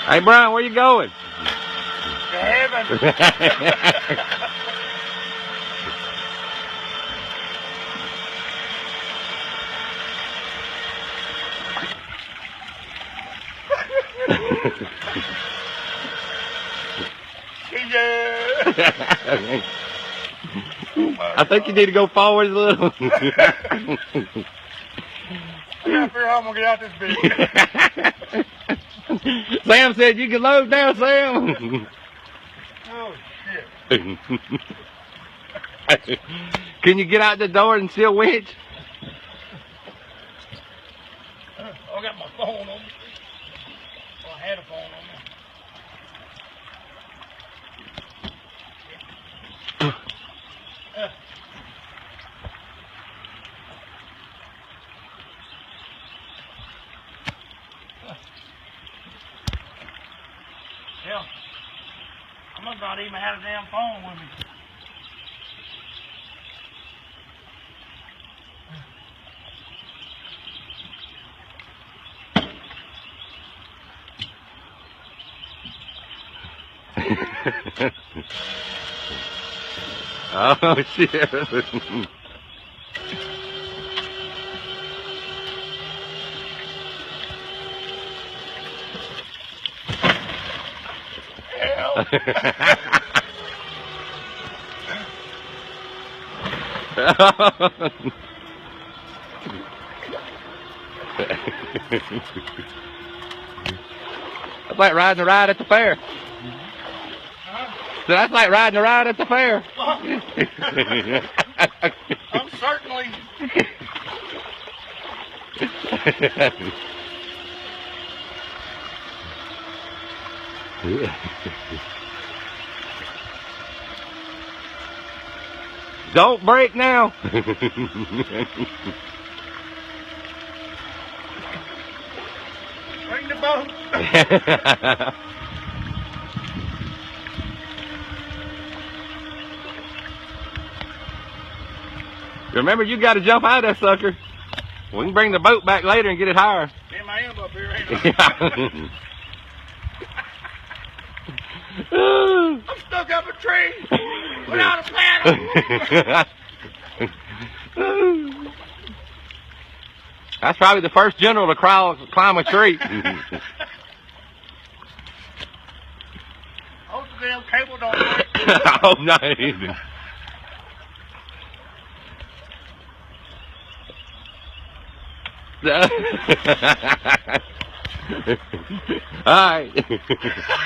Hey, Brian, where you going? To heaven. Yeah. I think you need to go forward a little. I gotta figure out how I'm gonna get out this bitch. Sam said you can load now, Sam. Oh shit. Can you get out the door and still winch? I got my phone on me. Well, I had a phone on me. Hell, I must not even have a damn phone with me. Oh shit. Hell. That's like riding a ride at the fair. So that's like riding a ride at the fair. I'm certainly. Don't break now. Bring the boat. Remember, you got to jump out of that sucker. We can bring the boat back later and get it higher. Damn, I am up here, ain't I? I'm stuck up a tree without a paddle. That's probably the first general to climb a tree. Hope the damn cable don't break. I hope not either. All right.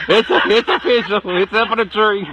It's official. It's up in a tree.